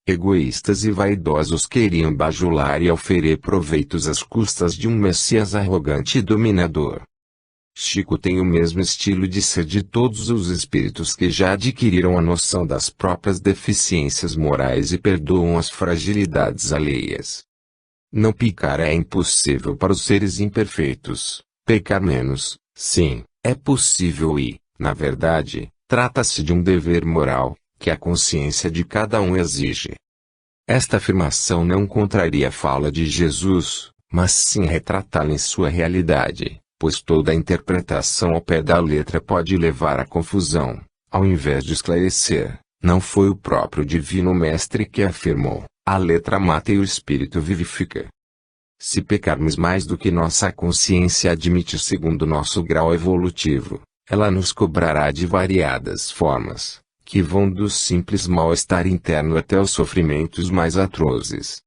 egoístas e vaidosos queriam bajular e oferecer proveitos às custas de um Messias arrogante e dominador. Chico tem o mesmo estilo de ser de todos os espíritos que já adquiriram a noção das próprias deficiências morais e perdoam as fragilidades alheias. Não pecar é impossível para os seres imperfeitos. Pecar menos, sim, é possível e, na verdade, trata-se de um dever moral, que a consciência de cada um exige. Esta afirmação não contraria a fala de Jesus, mas sim retratá-la em sua realidade, pois toda interpretação ao pé da letra pode levar à confusão, ao invés de esclarecer. Não foi o próprio Divino Mestre que afirmou: a letra mata e o espírito vivifica. Se pecarmos mais do que nossa consciência admite segundo nosso grau evolutivo, ela nos cobrará de variadas formas, que vão do simples mal-estar interno até os sofrimentos mais atrozes.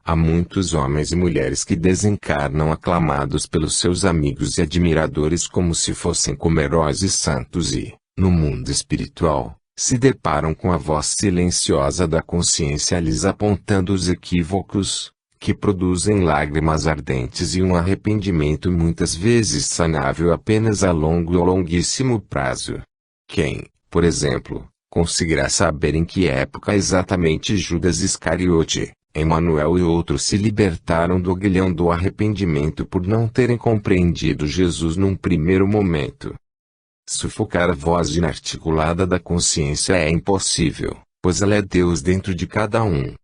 Há muitos homens e mulheres que desencarnam aclamados pelos seus amigos e admiradores como se fossem como heróis e santos e, no mundo espiritual, se deparam com a voz silenciosa da consciência lhes apontando os equívocos, que produzem lágrimas ardentes e um arrependimento muitas vezes sanável apenas a longo ou longuíssimo prazo. Quem, por exemplo, conseguirá saber em que época exatamente Judas Iscariote, Emanuel e outros se libertaram do aguilhão do arrependimento por não terem compreendido Jesus num primeiro momento? Sufocar a voz inarticulada da consciência é impossível, pois ela é Deus dentro de cada um.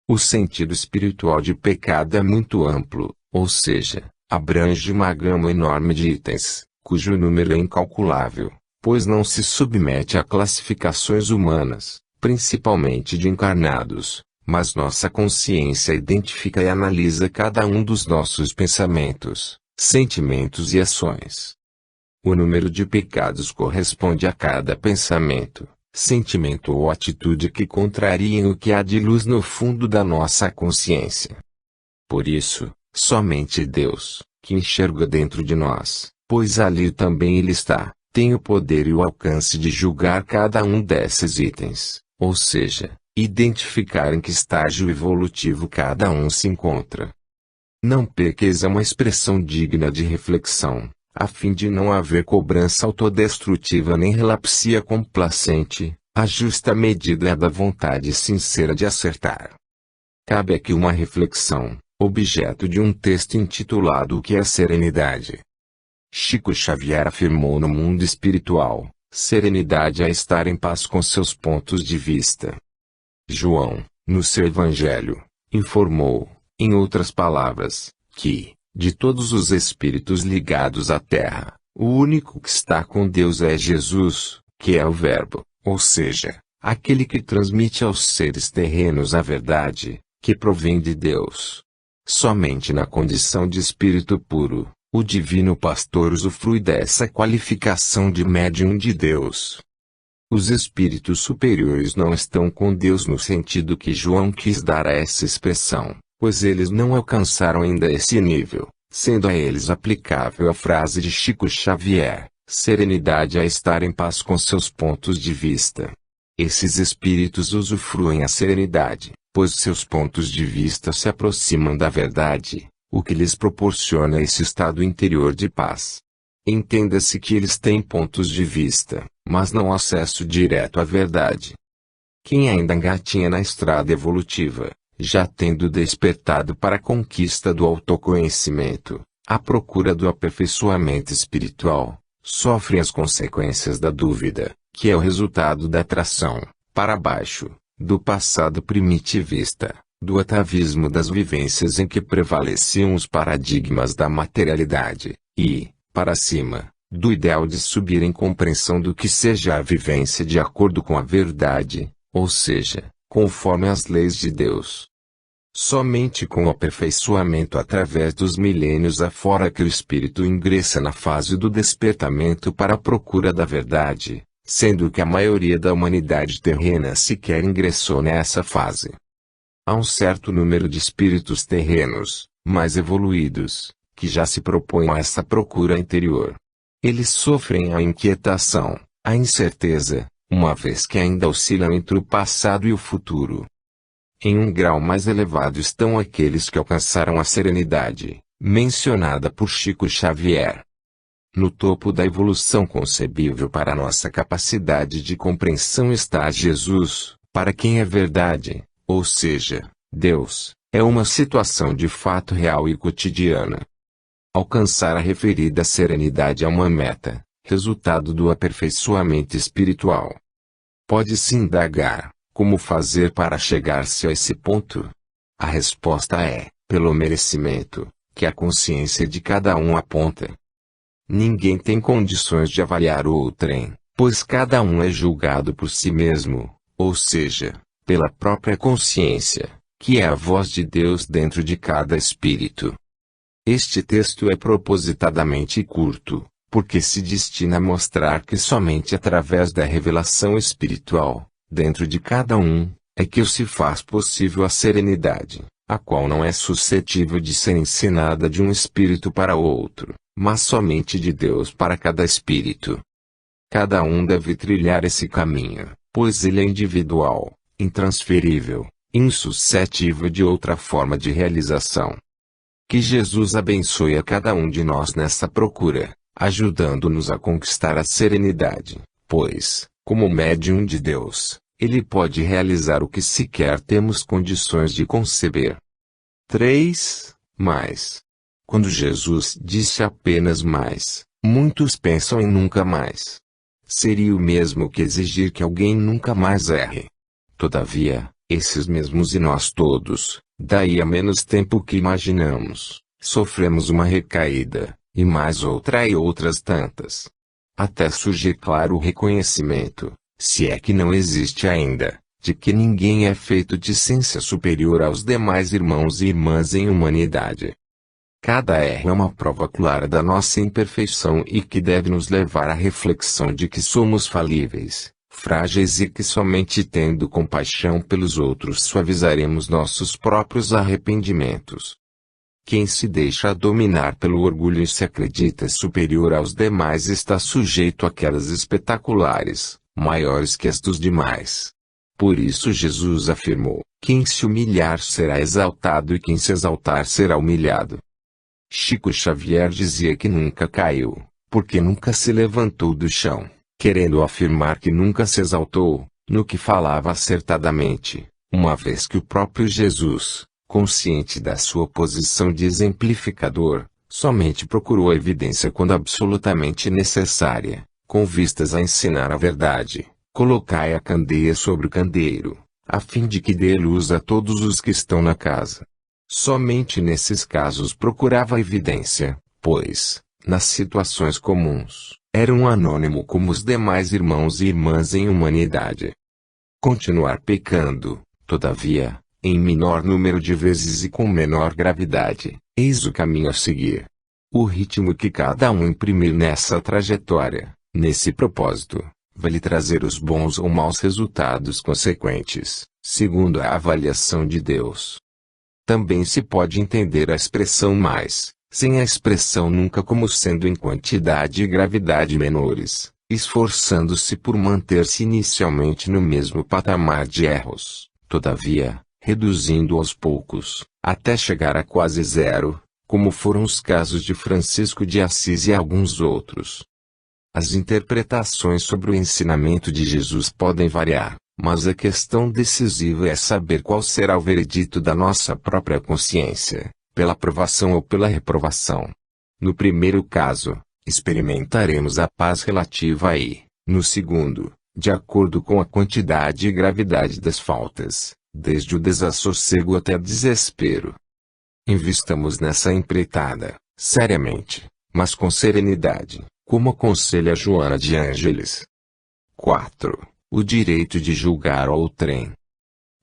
O sentido espiritual de pecado é muito amplo, ou seja, abrange uma gama enorme de itens, cujo número é incalculável, pois não se submete a classificações humanas, principalmente de encarnados, mas nossa consciência identifica e analisa cada um dos nossos pensamentos, sentimentos e ações. O número de pecados corresponde a cada pensamento, sentimento ou atitude que contrariem o que há de luz no fundo da nossa consciência. Por isso, somente Deus, que enxerga dentro de nós, pois ali também Ele está, tem o poder e o alcance de julgar cada um desses itens, ou seja, identificar em que estágio evolutivo cada um se encontra. Não pequeis é uma expressão digna de reflexão, a fim de não haver cobrança autodestrutiva nem relapsia complacente, a justa medida é da vontade sincera de acertar. Cabe aqui uma reflexão, objeto de um texto intitulado O que é serenidade? Chico Xavier afirmou no mundo espiritual: serenidade é estar em paz com seus pontos de vista. João, no seu Evangelho, informou, em outras palavras, que, de todos os espíritos ligados à Terra, o único que está com Deus é Jesus, que é o Verbo, ou seja, aquele que transmite aos seres terrenos a verdade, que provém de Deus. Somente na condição de espírito puro, o divino pastor usufrui dessa qualificação de médium de Deus. Os espíritos superiores não estão com Deus no sentido que João quis dar a essa expressão, pois eles não alcançaram ainda esse nível, sendo a eles aplicável a frase de Chico Xavier: serenidade é estar em paz com seus pontos de vista. Esses espíritos usufruem a serenidade, pois seus pontos de vista se aproximam da verdade, o que lhes proporciona esse estado interior de paz. Entenda-se que eles têm pontos de vista, mas não acesso direto à verdade. Quem ainda engatinha na estrada evolutiva, já tendo despertado para a conquista do autoconhecimento, à procura do aperfeiçoamento espiritual, sofre as consequências da dúvida, que é o resultado da atração, para baixo, do passado primitivista, do atavismo das vivências em que prevaleciam os paradigmas da materialidade, e, para cima, do ideal de subir em compreensão do que seja a vivência de acordo com a verdade, ou seja, conforme as leis de Deus. Somente com o aperfeiçoamento através dos milênios afora que o espírito ingressa na fase do despertamento para a procura da verdade, sendo que a maioria da humanidade terrena sequer ingressou nessa fase. Há um certo número de espíritos terrenos, mais evoluídos, que já se propõem a essa procura interior. Eles sofrem a inquietação, a incerteza, uma vez que ainda oscilam entre o passado e o futuro. Em um grau mais elevado estão aqueles que alcançaram a serenidade, mencionada por Chico Xavier. No topo da evolução concebível para nossa capacidade de compreensão está Jesus, para quem é verdade, ou seja, Deus, é uma situação de fato real e cotidiana. Alcançar a referida serenidade é uma meta, resultado do aperfeiçoamento espiritual. Pode-se indagar, como fazer para chegar-se a esse ponto? A resposta é, pelo merecimento, que a consciência de cada um aponta. Ninguém tem condições de avaliar o outrem, pois cada um é julgado por si mesmo, ou seja, pela própria consciência, que é a voz de Deus dentro de cada espírito. Este texto é propositadamente curto, porque se destina a mostrar que somente através da revelação espiritual, dentro de cada um, é que se faz possível a serenidade, a qual não é suscetível de ser ensinada de um espírito para outro, mas somente de Deus para cada espírito. Cada um deve trilhar esse caminho, pois ele é individual, intransferível, insuscetível de outra forma de realização. Que Jesus abençoe a cada um de nós nessa procura, ajudando-nos a conquistar a serenidade, pois, como médium de Deus, Ele pode realizar o que sequer temos condições de conceber. 3. Mais. Quando Jesus disse apenas mais, muitos pensam em nunca mais. Seria o mesmo que exigir que alguém nunca mais erre. Todavia, esses mesmos e nós todos, daí a menos tempo que imaginamos, sofremos uma recaída, e mais outra e outras tantas. Até surgir claro o reconhecimento, se é que não existe ainda, de que ninguém é feito de essência superior aos demais irmãos e irmãs em humanidade. Cada erro é uma prova clara da nossa imperfeição e que deve nos levar à reflexão de que somos falíveis, frágeis e que somente tendo compaixão pelos outros suavizaremos nossos próprios arrependimentos. Quem se deixa dominar pelo orgulho e se acredita superior aos demais está sujeito a quedas espetaculares, maiores que as dos demais. Por isso Jesus afirmou, quem se humilhar será exaltado e quem se exaltar será humilhado. Chico Xavier dizia que nunca caiu, porque nunca se levantou do chão, querendo afirmar que nunca se exaltou, no que falava acertadamente, uma vez que o próprio Jesus, consciente da sua posição de exemplificador, somente procurou a evidência quando absolutamente necessária, com vistas a ensinar a verdade, colocai a candeia sobre o candeeiro, a fim de que dê luz a todos os que estão na casa. Somente nesses casos procurava a evidência, pois, nas situações comuns, era um anônimo como os demais irmãos e irmãs em humanidade. Continuar pecando, todavia, em menor número de vezes e com menor gravidade, eis o caminho a seguir. O ritmo que cada um imprimir nessa trajetória, nesse propósito, vai lhe trazer os bons ou maus resultados consequentes, segundo a avaliação de Deus. Também se pode entender a expressão mais, sem a expressão nunca como sendo em quantidade e gravidade menores, esforçando-se por manter-se inicialmente no mesmo patamar de erros, todavia, reduzindo aos poucos, até chegar a quase zero, como foram os casos de Francisco de Assis e alguns outros. As interpretações sobre o ensinamento de Jesus podem variar, mas a questão decisiva é saber qual será o veredito da nossa própria consciência, pela aprovação ou pela reprovação. No primeiro caso, experimentaremos a paz relativa e, no segundo, de acordo com a quantidade e gravidade das faltas, desde o desassossego até o desespero. Investamos nessa empreitada, seriamente, mas com serenidade, como aconselha Joana de Ângeles. 4. O direito de julgar outrem.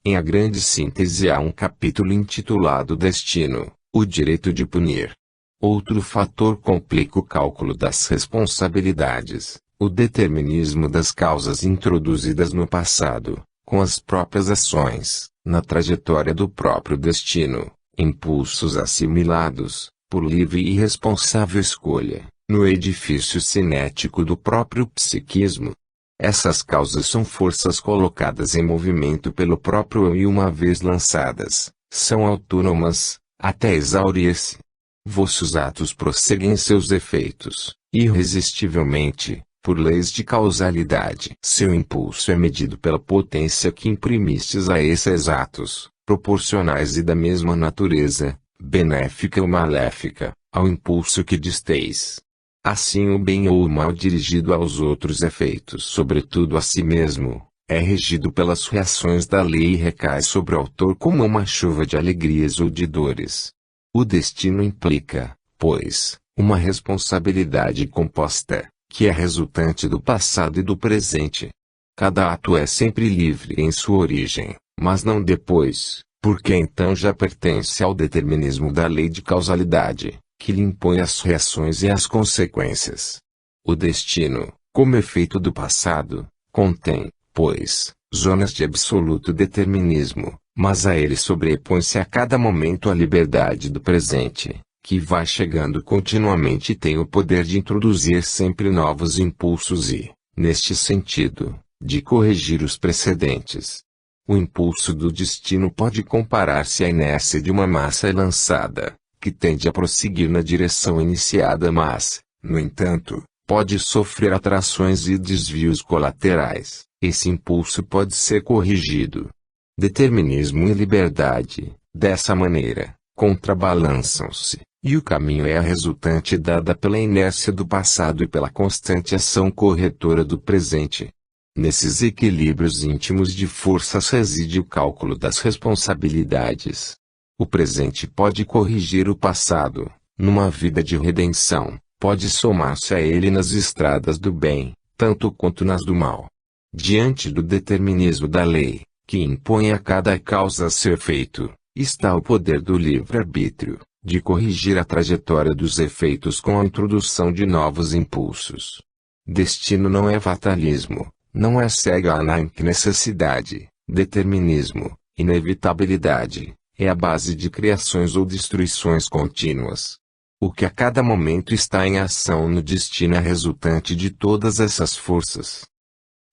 Em A Grande Síntese há um capítulo intitulado Destino, o direito de punir. Outro fator complica o cálculo das responsabilidades, o determinismo das causas introduzidas no passado, com as próprias ações, na trajetória do próprio destino, impulsos assimilados, por livre e irresponsável escolha, no edifício cinético do próprio psiquismo. Essas causas são forças colocadas em movimento pelo próprio eu e uma vez lançadas, são autônomas, até exaurir-se. Vossos atos prosseguem seus efeitos, irresistivelmente, por leis de causalidade. Seu impulso é medido pela potência que imprimistes a esses atos, proporcionais e da mesma natureza, benéfica ou maléfica, ao impulso que disteis. Assim o bem ou o mal dirigido aos outros efeitos, sobretudo a si mesmo, é regido pelas reações da lei e recai sobre o autor como uma chuva de alegrias ou de dores. O destino implica, pois, uma responsabilidade composta, que é resultante do passado e do presente. Cada ato é sempre livre em sua origem, mas não depois, porque então já pertence ao determinismo da lei de causalidade, que lhe impõe as reações e as consequências. O destino, como efeito do passado, contém, pois, zonas de absoluto determinismo, mas a ele sobrepõe-se a cada momento a liberdade do presente, que vai chegando continuamente e tem o poder de introduzir sempre novos impulsos e, neste sentido, de corrigir os precedentes. O impulso do destino pode comparar-se à inércia de uma massa lançada, que tende a prosseguir na direção iniciada, mas, no entanto, pode sofrer atrações e desvios colaterais. Esse impulso pode ser corrigido. Determinismo e liberdade, dessa maneira, contrabalançam-se, e o caminho é a resultante dada pela inércia do passado e pela constante ação corretora do presente. Nesses equilíbrios íntimos de forças reside o cálculo das responsabilidades. O presente pode corrigir o passado, numa vida de redenção, pode somar-se a ele nas estradas do bem, tanto quanto nas do mal. Diante do determinismo da lei, que impõe a cada causa seu efeito, está o poder do livre-arbítrio, de corrigir a trajetória dos efeitos com a introdução de novos impulsos. Destino não é fatalismo, não é cega necessidade, determinismo, inevitabilidade. É a base de criações ou destruições contínuas. O que a cada momento está em ação no destino é resultante de todas essas forças.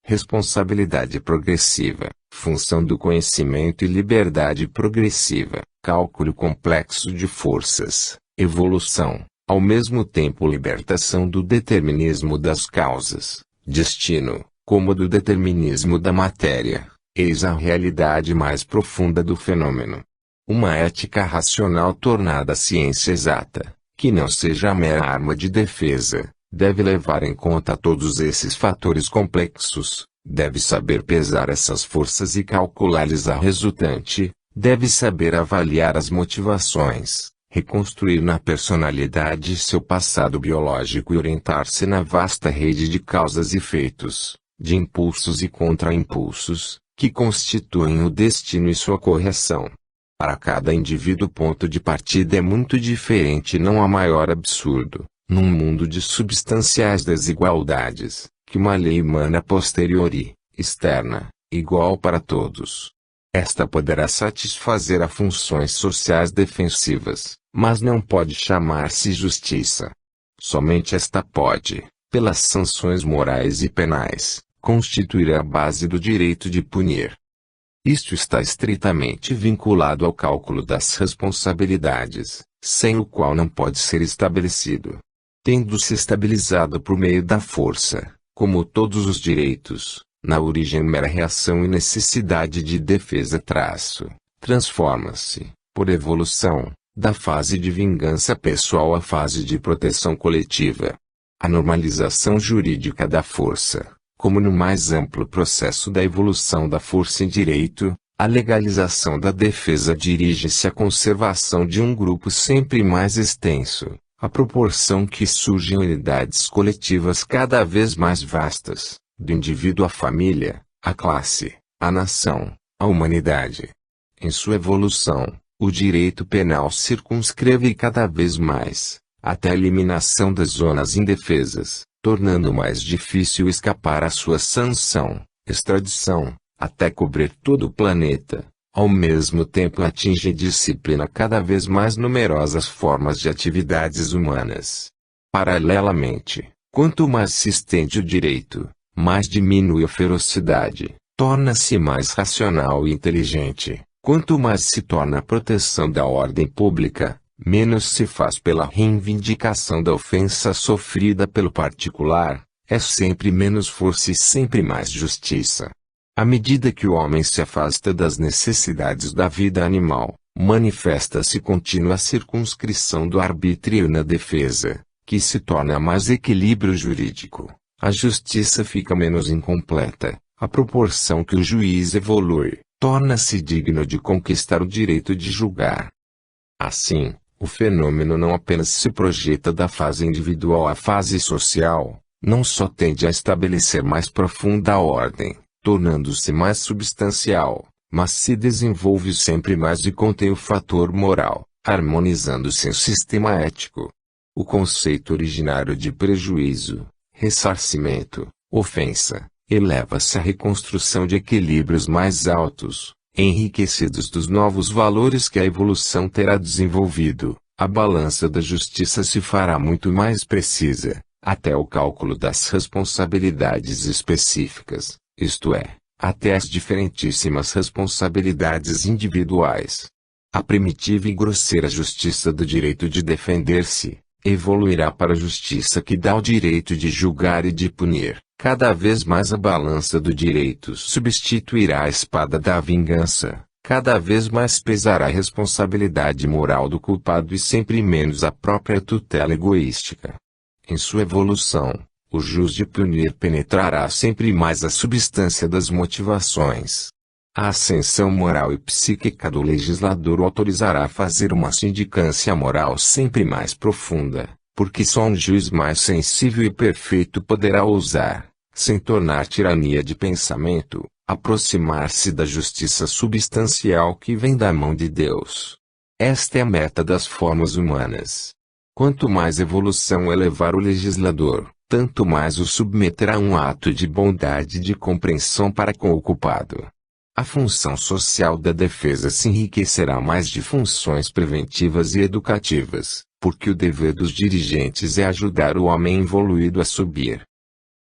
Responsabilidade progressiva, função do conhecimento e liberdade progressiva, cálculo complexo de forças, evolução, ao mesmo tempo libertação do determinismo das causas, destino, como do determinismo da matéria, eis a realidade mais profunda do fenômeno. Uma ética racional tornada ciência exata, que não seja a mera arma de defesa, deve levar em conta todos esses fatores complexos, deve saber pesar essas forças e calcular-lhes a resultante, deve saber avaliar as motivações, reconstruir na personalidade seu passado biológico e orientar-se na vasta rede de causas e efeitos, de impulsos e contra-impulsos, que constituem o destino e sua correção. Para cada indivíduo o ponto de partida é muito diferente e não há maior absurdo, num mundo de substanciais desigualdades, que uma lei humana posteriori, externa, igual para todos. Esta poderá satisfazer a funções sociais defensivas, mas não pode chamar-se justiça. Somente esta pode, pelas sanções morais e penais, constituir a base do direito de punir. Isto está estritamente vinculado ao cálculo das responsabilidades, sem o qual não pode ser estabelecido. Tendo-se estabilizado por meio da força, como todos os direitos, na origem mera reação e necessidade de defesa transforma-se, por evolução, da fase de vingança pessoal à fase de proteção coletiva. A normalização jurídica da força, como no mais amplo processo da evolução da força em direito, a legalização da defesa dirige-se à conservação de um grupo sempre mais extenso, à proporção que surgem unidades coletivas cada vez mais vastas, do indivíduo à família, à classe, à nação, à humanidade. Em sua evolução, o direito penal circunscreve cada vez mais, até a eliminação das zonas indefesas, tornando mais difícil escapar à sua sanção, extradição, até cobrir todo o planeta. Ao mesmo tempo atinge e disciplina cada vez mais numerosas formas de atividades humanas. Paralelamente, quanto mais se estende o direito, mais diminui a ferocidade, torna-se mais racional e inteligente. Quanto mais se torna a proteção da ordem pública, menos se faz pela reivindicação da ofensa sofrida pelo particular, é sempre menos força e sempre mais justiça. À medida que o homem se afasta das necessidades da vida animal, manifesta-se contínua circunscrição do arbítrio na defesa, que se torna mais equilíbrio jurídico. A justiça fica menos incompleta, à proporção que o juiz evolui, torna-se digno de conquistar o direito de julgar. Assim, o fenômeno não apenas se projeta da fase individual à fase social, não só tende a estabelecer mais profunda ordem, tornando-se mais substancial, mas se desenvolve sempre mais e contém o fator moral, harmonizando-se em sistema ético. O conceito originário de prejuízo, ressarcimento, ofensa, eleva-se à reconstrução de equilíbrios mais altos, enriquecidos dos novos valores que a evolução terá desenvolvido. A balança da justiça se fará muito mais precisa, até o cálculo das responsabilidades específicas, isto é, até as diferentíssimas responsabilidades individuais. A primitiva e grosseira justiça do direito de defender-se, evoluirá para a justiça que dá o direito de julgar e de punir. Cada vez mais a balança do direito substituirá a espada da vingança, cada vez mais pesará a responsabilidade moral do culpado e sempre menos a própria tutela egoística. Em sua evolução, o jus de punir penetrará sempre mais a substância das motivações. A ascensão moral e psíquica do legislador o autorizará a fazer uma sindicância moral sempre mais profunda, porque só um juiz mais sensível e perfeito poderá ousar, sem tornar tirania de pensamento, aproximar-se da justiça substancial que vem da mão de Deus. Esta é a meta das formas humanas. Quanto mais evolução elevar o legislador, tanto mais o submeterá a um ato de bondade e de compreensão para com o culpado. A função social da defesa se enriquecerá mais de funções preventivas e educativas, porque o dever dos dirigentes é ajudar o homem evoluído a subir.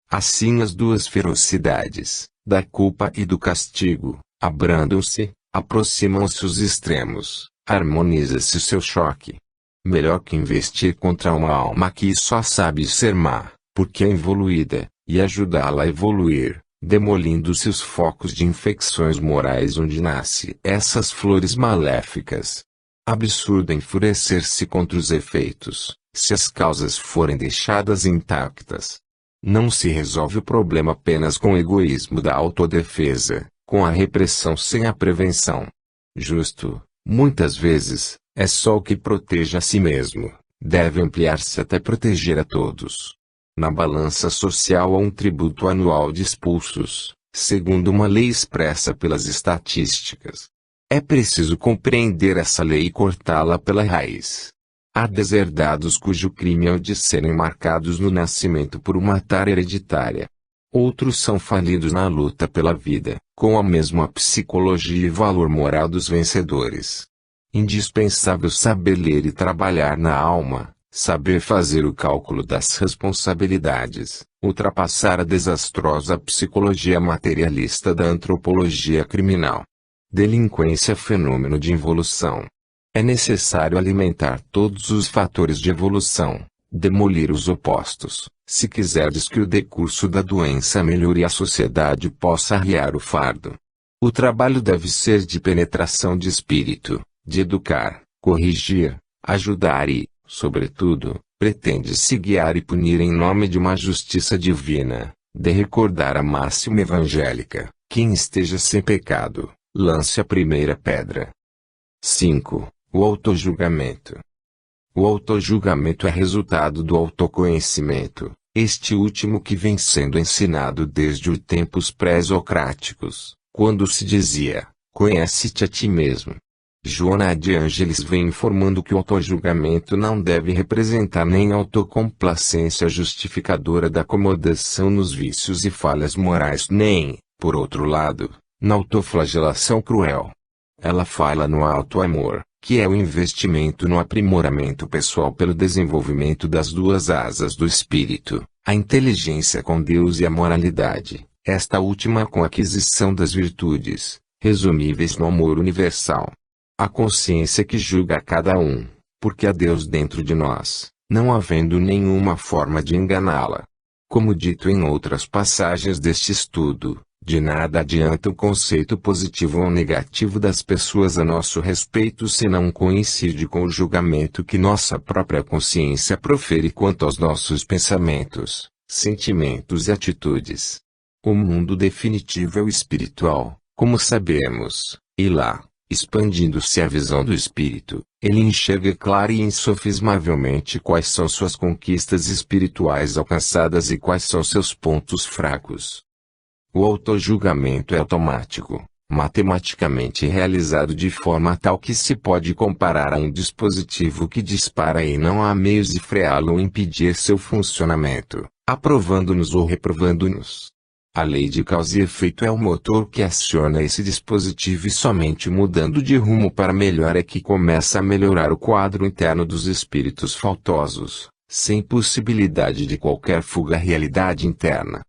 Assim as duas ferocidades, da culpa e do castigo, abrandam-se, aproximam-se os extremos, harmoniza-se o seu choque. Melhor que investir contra uma alma que só sabe ser má, porque é evoluída, e ajudá-la a evoluir, demolindo-se os focos de infecções morais onde nascem essas flores maléficas. Absurdo enfurecer-se contra os efeitos, se as causas forem deixadas intactas. Não se resolve o problema apenas com o egoísmo da autodefesa, com a repressão sem a prevenção. Justo, muitas vezes, é só o que protege a si mesmo, deve ampliar-se até proteger a todos. Na balança social há um tributo anual de expulsos, segundo uma lei expressa pelas estatísticas. É preciso compreender essa lei e cortá-la pela raiz. Há deserdados cujo crime é o de serem marcados no nascimento por uma tara hereditária. Outros são falidos na luta pela vida, com a mesma psicologia e valor moral dos vencedores. Indispensável saber ler e trabalhar na alma, saber fazer o cálculo das responsabilidades, ultrapassar a desastrosa psicologia materialista da antropologia criminal. Delinquência, fenômeno de involução. É necessário alimentar todos os fatores de evolução, demolir os opostos, se quiserdes que o decurso da doença melhore e a sociedade possa arriar o fardo. O trabalho deve ser de penetração de espírito, de educar, corrigir, ajudar e, sobretudo, pretende-se guiar e punir em nome de uma justiça divina, de recordar a máxima evangélica: quem esteja sem pecado, lance a primeira pedra. 5. O autojulgamento. O autojulgamento é resultado do autoconhecimento, este último que vem sendo ensinado desde os tempos pré-socráticos, quando se dizia: conhece-te a ti mesmo. Joana de Ângeles vem informando que o autojulgamento não deve representar nem autocomplacência justificadora da acomodação nos vícios e falhas morais, nem, por outro lado, na autoflagelação cruel. Ela fala no auto-amor, que é o investimento no aprimoramento pessoal pelo desenvolvimento das duas asas do espírito, a inteligência com Deus e a moralidade, esta última com a aquisição das virtudes, resumíveis no amor universal. A consciência que julga a cada um, porque há Deus dentro de nós, não havendo nenhuma forma de enganá-la. Como dito em outras passagens deste estudo, de nada adianta o conceito positivo ou negativo das pessoas a nosso respeito se não coincide com o julgamento que nossa própria consciência profere quanto aos nossos pensamentos, sentimentos e atitudes. O mundo definitivo é o espiritual, como sabemos, e lá, expandindo-se a visão do espírito, ele enxerga clara e insofismavelmente quais são suas conquistas espirituais alcançadas e quais são seus pontos fracos. O autojulgamento é automático, matematicamente realizado de forma tal que se pode comparar a um dispositivo que dispara e não há meios de freá-lo ou impedir seu funcionamento, aprovando-nos ou reprovando-nos. A lei de causa e efeito é o motor que aciona esse dispositivo e somente mudando de rumo para melhor é que começa a melhorar o quadro interno dos espíritos faltosos, sem possibilidade de qualquer fuga à realidade interna.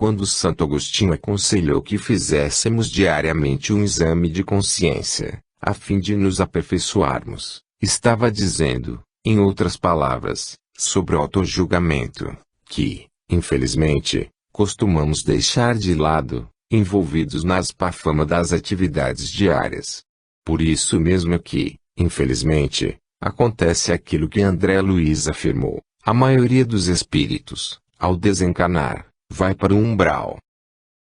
Quando Santo Agostinho aconselhou que fizéssemos diariamente um exame de consciência, a fim de nos aperfeiçoarmos, estava dizendo, em outras palavras, sobre o autojulgamento, que, infelizmente, costumamos deixar de lado, envolvidos na aspafama das atividades diárias. Por isso mesmo que, infelizmente, acontece aquilo que André Luiz afirmou: a maioria dos espíritos, ao desencarnar, vai para o umbral.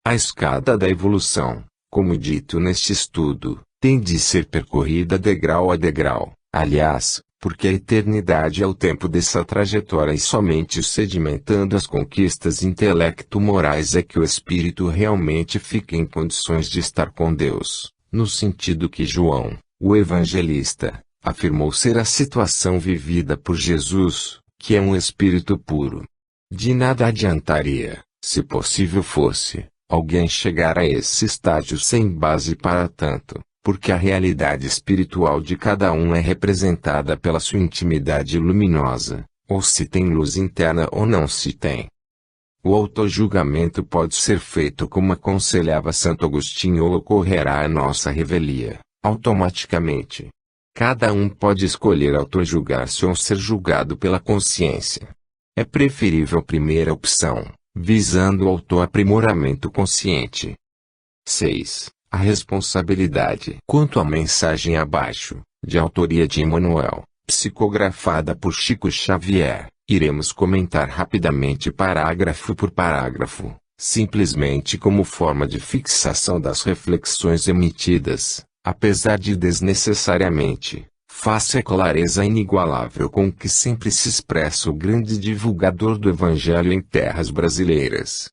A escada da evolução, como dito neste estudo, tem de ser percorrida degrau a degrau, aliás, porque a eternidade é o tempo dessa trajetória e somente sedimentando as conquistas intelecto-morais é que o espírito realmente fica em condições de estar com Deus, no sentido que João, o evangelista, afirmou ser a situação vivida por Jesus, que é um espírito puro. De nada adiantaria, se possível fosse, alguém chegar a esse estágio sem base para tanto, porque a realidade espiritual de cada um é representada pela sua intimidade luminosa, ou se tem luz interna ou não se tem. O autojulgamento pode ser feito como aconselhava Santo Agostinho ou ocorrerá a nossa revelia, automaticamente. Cada um pode escolher autojulgar-se ou ser julgado pela consciência. É preferível a primeira opção, visando o autoaprimoramento consciente. 6. A responsabilidade. Quanto à mensagem abaixo, de autoria de Emmanuel, psicografada por Chico Xavier, iremos comentar rapidamente parágrafo por parágrafo, simplesmente como forma de fixação das reflexões emitidas, apesar de desnecessariamente, face a clareza inigualável com que sempre se expressa o grande divulgador do Evangelho em terras brasileiras.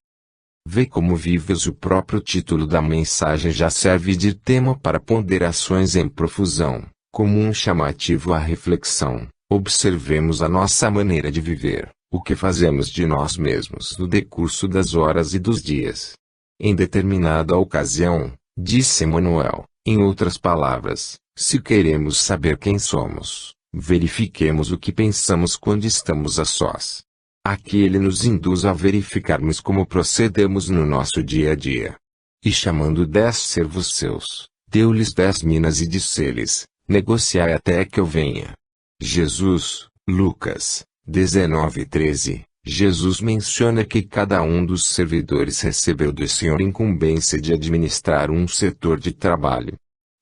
Vê como vives. O próprio título da mensagem já serve de tema para ponderações em profusão, como um chamativo à reflexão. Observemos a nossa maneira de viver, o que fazemos de nós mesmos no decurso das horas e dos dias. Em determinada ocasião, disse Emmanuel, em outras palavras, se queremos saber quem somos, verifiquemos o que pensamos quando estamos a sós. Aqui ele nos induz a verificarmos como procedemos no nosso dia a dia. E chamando 10 servos seus, deu-lhes 10 minas e disse-lhes, negociai até que eu venha. Jesus, Lucas, 19:13, Jesus menciona que cada um dos servidores recebeu do Senhor incumbência de administrar um setor de trabalho.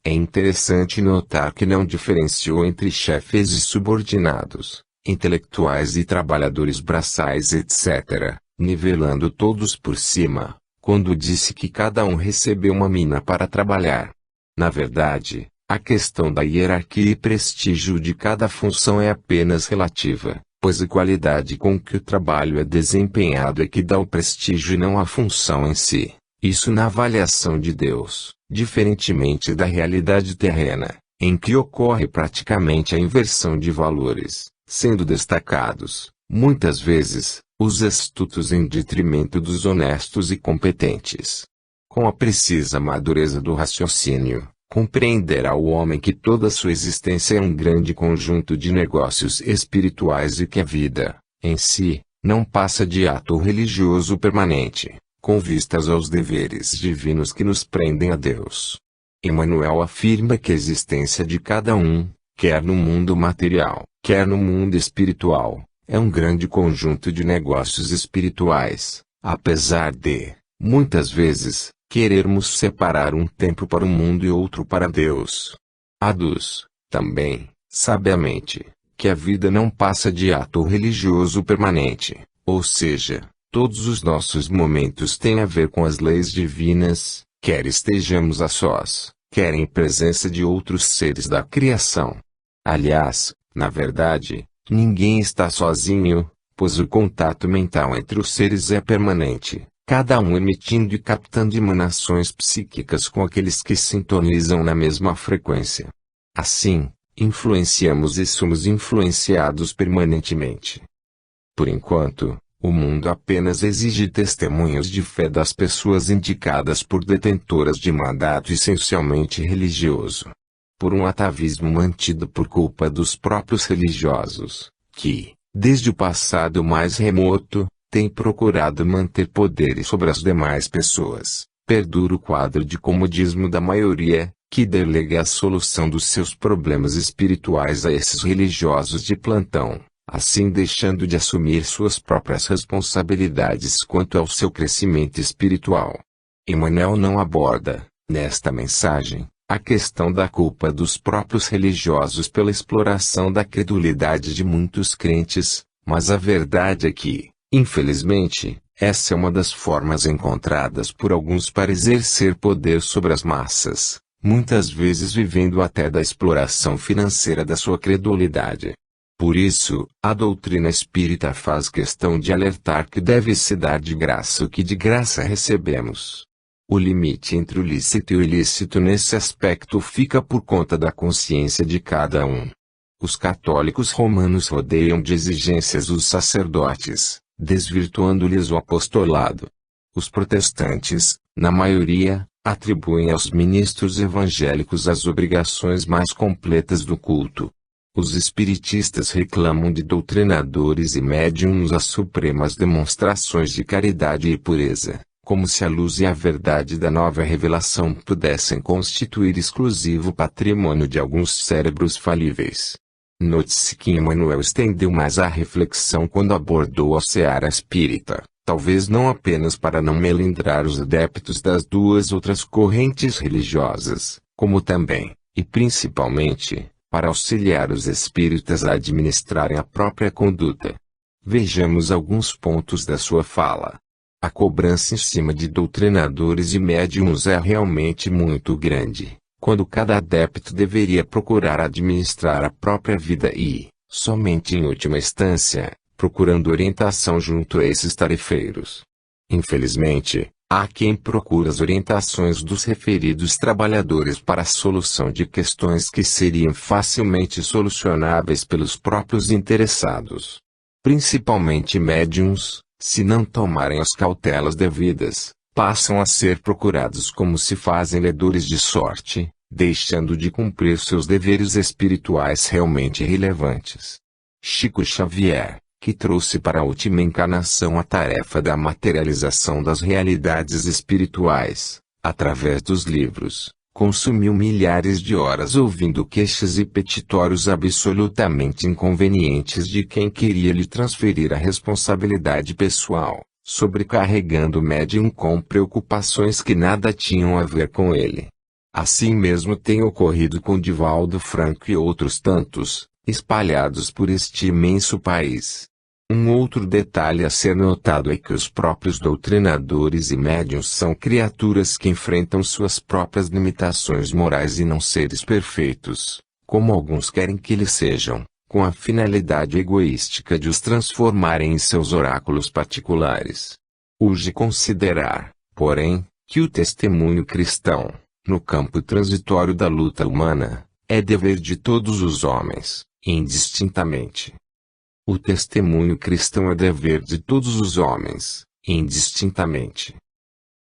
É interessante notar que não diferenciou entre chefes e subordinados, intelectuais e trabalhadores braçais etc., nivelando todos por cima, quando disse que cada um recebeu uma mina para trabalhar. Na verdade, a questão da hierarquia e prestígio de cada função é apenas relativa, pois a qualidade com que o trabalho é desempenhado é que dá o prestígio e não a função em si. Isso na avaliação de Deus, diferentemente da realidade terrena, em que ocorre praticamente a inversão de valores, sendo destacados, muitas vezes, os astutos em detrimento dos honestos e competentes. Com a precisa madureza do raciocínio, compreenderá o homem que toda sua existência é um grande conjunto de negócios espirituais e que a vida, em si, não passa de ato religioso permanente, com vistas aos deveres divinos que nos prendem a Deus. Emmanuel afirma que a existência de cada um, quer no mundo material, quer no mundo espiritual, é um grande conjunto de negócios espirituais, apesar de, muitas vezes, querermos separar um tempo para o mundo e outro para Deus. Aduz, também, sabiamente, que a vida não passa de ato religioso permanente, ou seja, todos os nossos momentos têm a ver com as leis divinas, quer estejamos a sós, quer em presença de outros seres da criação. Aliás, na verdade, ninguém está sozinho, pois o contato mental entre os seres é permanente, cada um emitindo e captando emanações psíquicas com aqueles que sintonizam na mesma frequência. Assim, influenciamos e somos influenciados permanentemente. Por enquanto, o mundo apenas exige testemunhos de fé das pessoas indicadas por detentoras de mandato essencialmente religioso. Por um atavismo mantido por culpa dos próprios religiosos, que, desde o passado mais remoto, têm procurado manter poderes sobre as demais pessoas, perdura o quadro de comodismo da maioria, que delega a solução dos seus problemas espirituais a esses religiosos de plantão, assim deixando de assumir suas próprias responsabilidades quanto ao seu crescimento espiritual. Emmanuel não aborda, nesta mensagem, a questão da culpa dos próprios religiosos pela exploração da credulidade de muitos crentes, mas a verdade é que, infelizmente, essa é uma das formas encontradas por alguns para exercer poder sobre as massas, muitas vezes vivendo até da exploração financeira da sua credulidade. Por isso, a doutrina espírita faz questão de alertar que deve-se dar de graça o que de graça recebemos. O limite entre o lícito e o ilícito nesse aspecto fica por conta da consciência de cada um. Os católicos romanos rodeiam de exigências os sacerdotes, desvirtuando-lhes o apostolado. Os protestantes, na maioria, atribuem aos ministros evangélicos as obrigações mais completas do culto. Os espiritistas reclamam de doutrinadores e médiuns as supremas demonstrações de caridade e pureza, como se a luz e a verdade da nova revelação pudessem constituir exclusivo patrimônio de alguns cérebros falíveis. Note-se que Emmanuel estendeu mais a reflexão quando abordou a seara espírita, talvez não apenas para não melindrar os adeptos das duas outras correntes religiosas, como também, e principalmente, para auxiliar os espíritas a administrarem a própria conduta. Vejamos alguns pontos da sua fala. A cobrança em cima de doutrinadores e médiuns é realmente muito grande, quando cada adepto deveria procurar administrar a própria vida e, somente em última instância, procurando orientação junto a esses tarefeiros. Infelizmente, há quem procura as orientações dos referidos trabalhadores para a solução de questões que seriam facilmente solucionáveis pelos próprios interessados. Principalmente médiuns, se não tomarem as cautelas devidas, passam a ser procurados como se fazem ledores de sorte, deixando de cumprir seus deveres espirituais realmente relevantes. Chico Xavier, que trouxe para a última encarnação a tarefa da materialização das realidades espirituais, através dos livros, consumiu milhares de horas ouvindo queixas e petitórios absolutamente inconvenientes de quem queria lhe transferir a responsabilidade pessoal, sobrecarregando o médium com preocupações que nada tinham a ver com ele. Assim mesmo tem ocorrido com Divaldo Franco e outros tantos, espalhados por este imenso país. Um outro detalhe a ser notado é que os próprios doutrinadores e médiuns são criaturas que enfrentam suas próprias limitações morais e não seres perfeitos, como alguns querem que eles sejam, com a finalidade egoística de os transformarem em seus oráculos particulares. Urge considerar, porém, que o testemunho cristão, no campo transitório da luta humana, é dever de todos os homens, indistintamente. O testemunho cristão é dever de todos os homens, indistintamente.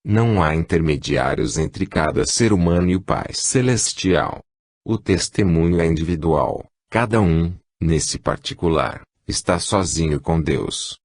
Não há intermediários entre cada ser humano e o Pai Celestial. O testemunho é individual, cada um, nesse particular, está sozinho com Deus.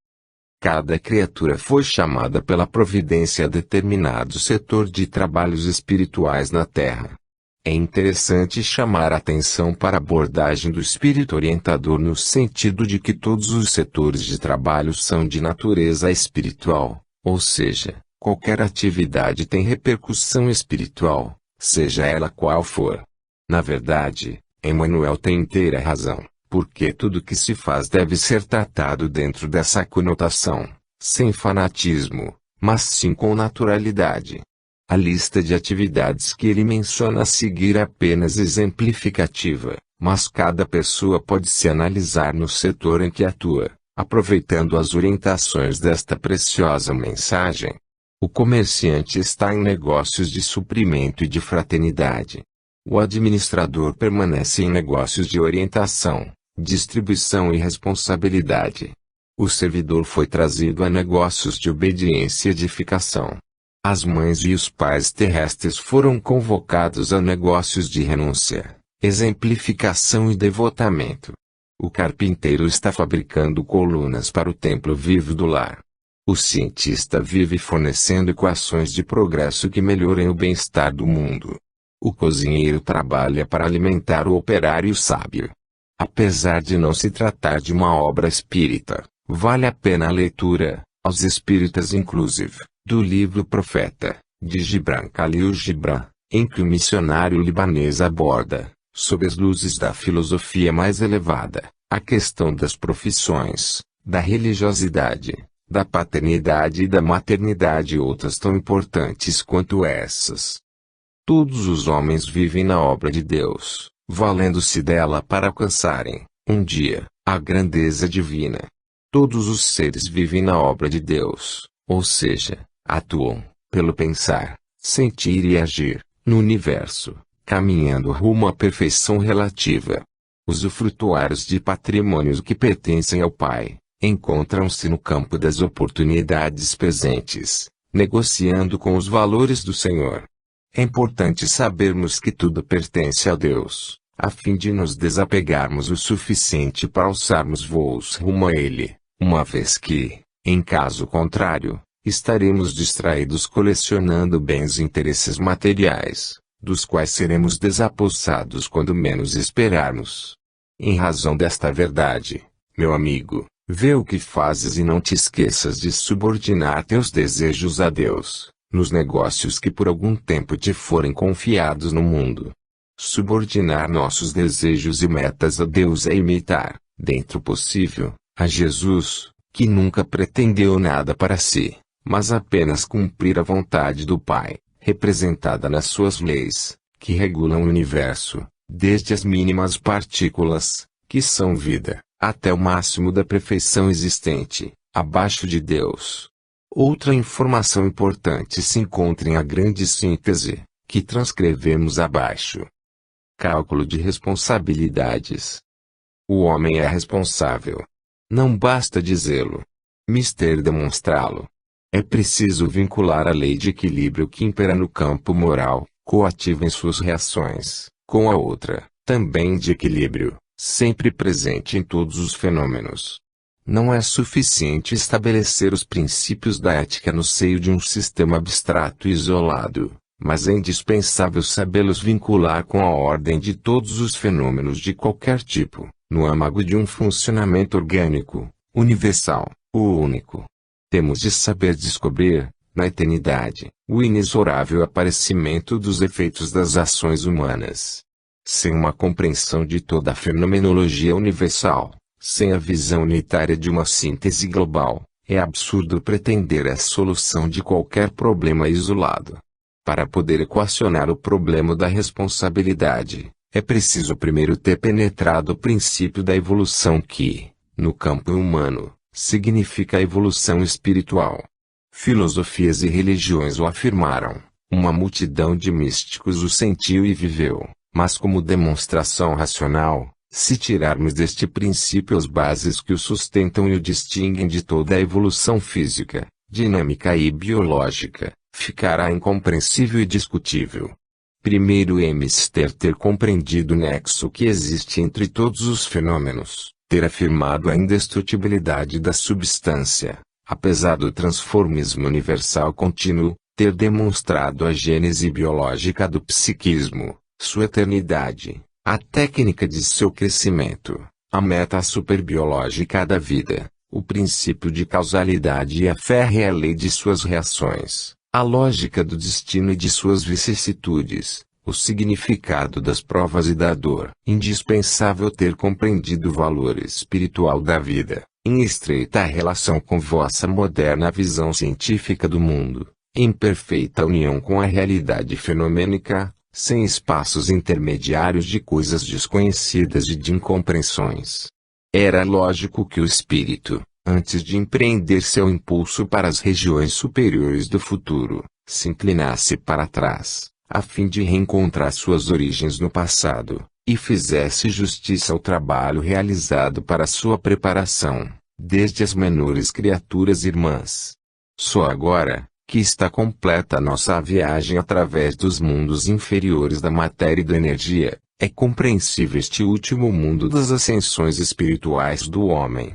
Cada criatura foi chamada pela providência a determinado setor de trabalhos espirituais na Terra. É interessante chamar a atenção para a abordagem do espírito orientador no sentido de que todos os setores de trabalho são de natureza espiritual, ou seja, qualquer atividade tem repercussão espiritual, seja ela qual for. Na verdade, Emmanuel tem inteira razão, porque tudo que se faz deve ser tratado dentro dessa conotação, sem fanatismo, mas sim com naturalidade. A lista de atividades que ele menciona a seguir é apenas exemplificativa, mas cada pessoa pode se analisar no setor em que atua, aproveitando as orientações desta preciosa mensagem. O comerciante está em negócios de suprimento e de fraternidade. O administrador permanece em negócios de orientação, distribuição e responsabilidade. O servidor foi trazido a negócios de obediência e edificação. As mães e os pais terrestres foram convocados a negócios de renúncia, exemplificação e devotamento. O carpinteiro está fabricando colunas para o templo vivo do lar. O cientista vive fornecendo equações de progresso que melhorem o bem-estar do mundo. O cozinheiro trabalha para alimentar o operário sábio. Apesar de não se tratar de uma obra espírita, vale a pena a leitura, aos espíritas inclusive, do livro Profeta, de Gibran Khalil Gibran, em que o missionário libanês aborda, sob as luzes da filosofia mais elevada, a questão das profissões, da religiosidade, da paternidade e da maternidade e outras tão importantes quanto essas. Todos os homens vivem na obra de Deus, valendo-se dela para alcançarem, um dia, a grandeza divina. Todos os seres vivem na obra de Deus, ou seja, atuam, pelo pensar, sentir e agir, no universo, caminhando rumo à perfeição relativa. Os usufrutuários de patrimônios que pertencem ao Pai, encontram-se no campo das oportunidades presentes, negociando com os valores do Senhor. É importante sabermos que tudo pertence a Deus, a fim de nos desapegarmos o suficiente para alçarmos voos rumo a Ele, uma vez que, em caso contrário, estaremos distraídos colecionando bens e interesses materiais, dos quais seremos desapossados quando menos esperarmos. Em razão desta verdade, meu amigo, vê o que fazes e não te esqueças de subordinar teus desejos a Deus, nos negócios que por algum tempo te forem confiados no mundo. Subordinar nossos desejos e metas a Deus é imitar, dentro possível, a Jesus, que nunca pretendeu nada para si, mas apenas cumprir a vontade do Pai, representada nas suas leis, que regulam o universo, desde as mínimas partículas, que são vida, até o máximo da perfeição existente, abaixo de Deus. Outra informação importante se encontra em a grande síntese, que transcrevemos abaixo. Cálculo de responsabilidades. O homem é responsável. Não basta dizê-lo. Mister demonstrá-lo. É preciso vincular a lei de equilíbrio que impera no campo moral, coativa em suas reações, com a outra, também de equilíbrio, sempre presente em todos os fenômenos. Não é suficiente estabelecer os princípios da ética no seio de um sistema abstrato e isolado, mas é indispensável sabê-los vincular com a ordem de todos os fenômenos de qualquer tipo, no âmago de um funcionamento orgânico, universal, o único. Temos de saber descobrir, na eternidade, o inexorável aparecimento dos efeitos das ações humanas. Sem uma compreensão de toda a fenomenologia universal, sem a visão unitária de uma síntese global, é absurdo pretender a solução de qualquer problema isolado. Para poder equacionar o problema da responsabilidade, é preciso primeiro ter penetrado o princípio da evolução que, no campo humano, significa a evolução espiritual. Filosofias e religiões o afirmaram, uma multidão de místicos o sentiu e viveu, mas como demonstração racional, se tirarmos deste princípio as bases que o sustentam e o distinguem de toda a evolução física, dinâmica e biológica, ficará incompreensível e discutível. Primeiro é mister ter compreendido o nexo que existe entre todos os fenômenos, ter afirmado a indestrutibilidade da substância, apesar do transformismo universal contínuo, ter demonstrado a gênese biológica do psiquismo, sua eternidade, a técnica de seu crescimento, a meta superbiológica da vida, o princípio de causalidade e a férrea lei de suas reações, a lógica do destino e de suas vicissitudes, o significado das provas e da dor. Indispensável ter compreendido o valor espiritual da vida, em estreita relação com vossa moderna visão científica do mundo, em perfeita união com a realidade fenomênica, sem espaços intermediários de coisas desconhecidas e de incompreensões. Era lógico que o espírito, antes de empreender seu impulso para as regiões superiores do futuro, se inclinasse para trás, a fim de reencontrar suas origens no passado, e fizesse justiça ao trabalho realizado para sua preparação, desde as menores criaturas irmãs. Só agora, que está completa a nossa viagem através dos mundos inferiores da matéria e da energia, é compreensível este último mundo das ascensões espirituais do homem.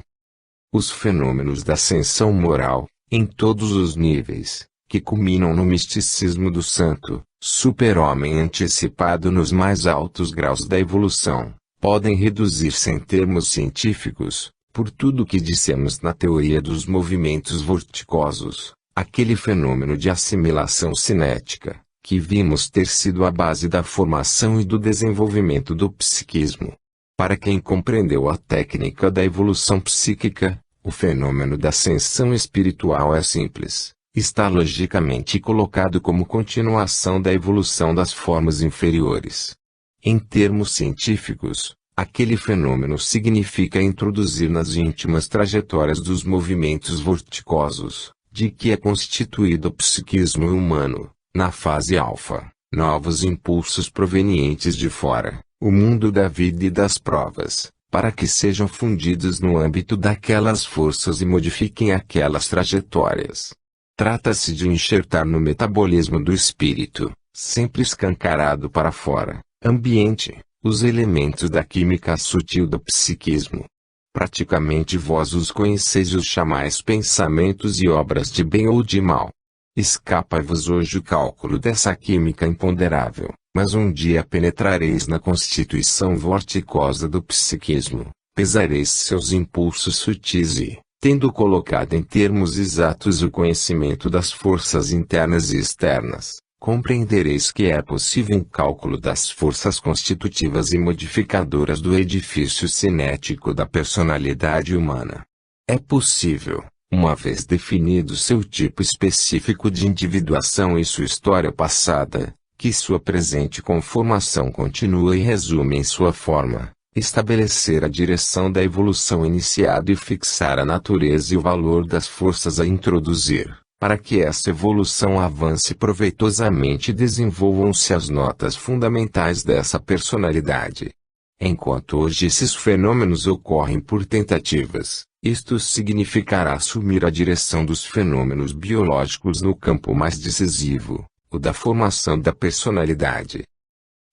Os fenômenos da ascensão moral, em todos os níveis, que culminam no misticismo do santo, super-homem antecipado nos mais altos graus da evolução, podem reduzir-se em termos científicos, por tudo o que dissemos na teoria dos movimentos vorticosos, aquele fenômeno de assimilação cinética, que vimos ter sido a base da formação e do desenvolvimento do psiquismo. Para quem compreendeu a técnica da evolução psíquica, o fenômeno da ascensão espiritual é simples, está logicamente colocado como continuação da evolução das formas inferiores. Em termos científicos, aquele fenômeno significa introduzir nas íntimas trajetórias dos movimentos vorticosos, de que é constituído o psiquismo humano, na fase alfa, novos impulsos provenientes de fora, o mundo da vida e das provas, para que sejam fundidos no âmbito daquelas forças e modifiquem aquelas trajetórias. Trata-se de enxertar no metabolismo do espírito, sempre escancarado para fora, ambiente, os elementos da química sutil do psiquismo. Praticamente vós os conheceis e os chamais pensamentos e obras de bem ou de mal. Escapa-vos hoje o cálculo dessa química imponderável, mas um dia penetrareis na constituição vorticosa do psiquismo, pesareis seus impulsos sutis e, tendo colocado em termos exatos o conhecimento das forças internas e externas, compreendereis que é possível um cálculo das forças constitutivas e modificadoras do edifício cinético da personalidade humana. É possível, uma vez definido seu tipo específico de individuação e sua história passada, que sua presente conformação continua e resume em sua forma, estabelecer a direção da evolução iniciada e fixar a natureza e o valor das forças a introduzir, para que essa evolução avance proveitosamente e desenvolvam-se as notas fundamentais dessa personalidade. Enquanto hoje esses fenômenos ocorrem por tentativas, isto significará assumir a direção dos fenômenos biológicos no campo mais decisivo, o da formação da personalidade.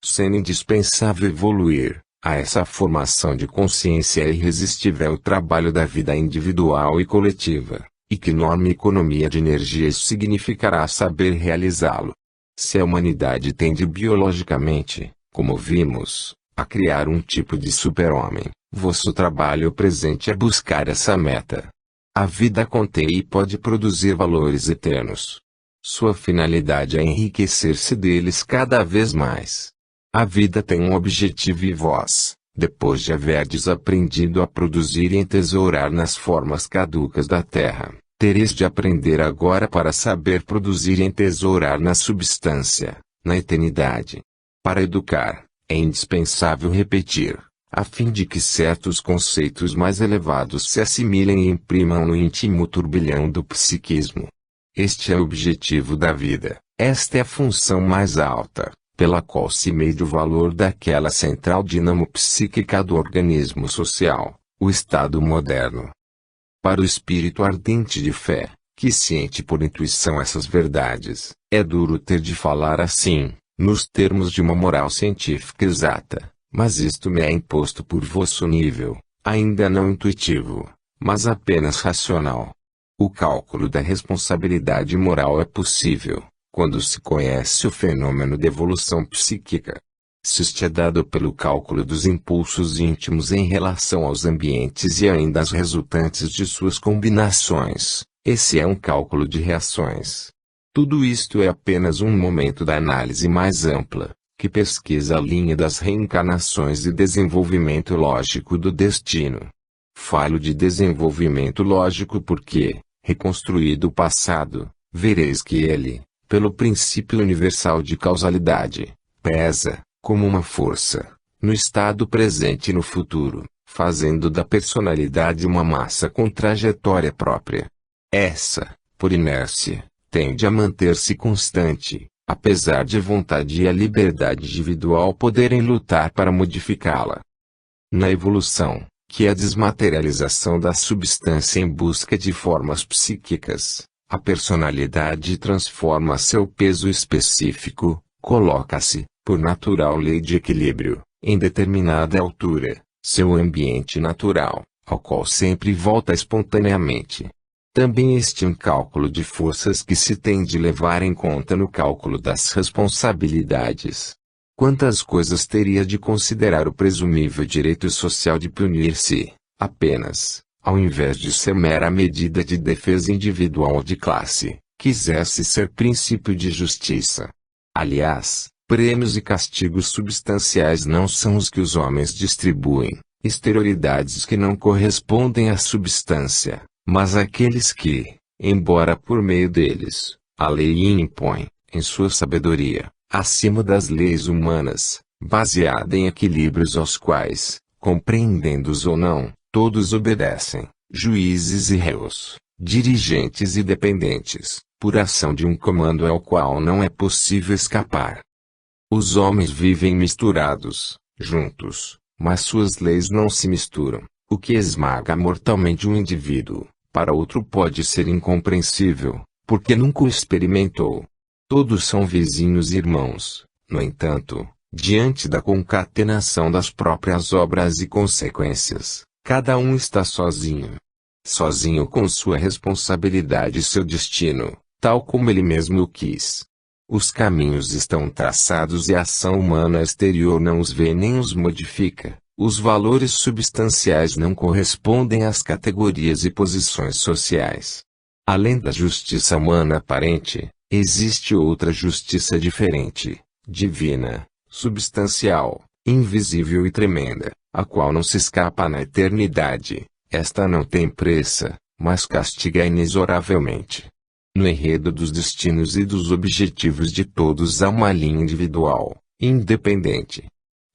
Sendo indispensável evoluir, a essa formação de consciência é irresistível o trabalho da vida individual e coletiva. E que enorme economia de energia isso significará saber realizá-lo. Se a humanidade tende biologicamente, como vimos, a criar um tipo de super-homem, vosso trabalho presente é buscar essa meta. A vida contém e pode produzir valores eternos. Sua finalidade é enriquecer-se deles cada vez mais. A vida tem um objetivo e vós, depois de haverdes aprendido a produzir e entesourar nas formas caducas da terra, tereis de aprender agora para saber produzir e entesourar na substância, na eternidade. Para educar, é indispensável repetir, a fim de que certos conceitos mais elevados se assimilem e imprimam no íntimo turbilhão do psiquismo. Este é o objetivo da vida, esta é a função mais alta, pela qual se mede o valor daquela central dinamo psíquica do organismo social, o Estado moderno. Para o espírito ardente de fé, que ciente por intuição essas verdades. É duro ter de falar assim, nos termos de uma moral científica exata, mas isto me é imposto por vosso nível, ainda não intuitivo, mas apenas racional. O cálculo da responsabilidade moral é possível, quando se conhece o fenômeno da evolução psíquica. Se isto é dado pelo cálculo dos impulsos íntimos em relação aos ambientes e ainda as resultantes de suas combinações, esse é um cálculo de reações. Tudo isto é apenas um momento da análise mais ampla, que pesquisa a linha das reencarnações e desenvolvimento lógico do destino. Falo de desenvolvimento lógico porque, reconstruído o passado, vereis que ele, pelo princípio universal de causalidade, pesa, como uma força, no estado presente e no futuro, fazendo da personalidade uma massa com trajetória própria. Essa, por inércia, tende a manter-se constante, apesar de a vontade e a liberdade individual poderem lutar para modificá-la. Na evolução, que é a desmaterialização da substância em busca de formas psíquicas, a personalidade transforma seu peso específico, coloca-se, por natural lei de equilíbrio, em determinada altura, seu ambiente natural, ao qual sempre volta espontaneamente. Também este é um cálculo de forças que se tem de levar em conta no cálculo das responsabilidades. Quantas coisas teria de considerar o presumível direito social de punir-se, apenas, ao invés de ser mera medida de defesa individual ou de classe, quisesse ser princípio de justiça. Aliás, prêmios e castigos substanciais não são os que os homens distribuem, exterioridades que não correspondem à substância, mas aqueles que, embora por meio deles, a lei impõe, em sua sabedoria, acima das leis humanas, baseada em equilíbrios aos quais, compreendendo-os ou não, todos obedecem, juízes e réus, dirigentes e dependentes, por ação de um comando ao qual não é possível escapar. Os homens vivem misturados, juntos, mas suas leis não se misturam, o que esmaga mortalmente um indivíduo, para outro pode ser incompreensível, porque nunca o experimentou. Todos são vizinhos e irmãos, no entanto, diante da concatenação das próprias obras e consequências, cada um está sozinho. Sozinho com sua responsabilidade e seu destino, tal como ele mesmo o quis. Os caminhos estão traçados e a ação humana exterior não os vê nem os modifica. Os valores substanciais não correspondem às categorias e posições sociais. Além da justiça humana aparente, existe outra justiça diferente, divina, substancial, invisível e tremenda, a qual não se escapa na eternidade. Esta não tem pressa, mas castiga inexoravelmente. No enredo dos destinos e dos objetivos de todos há uma linha individual, independente.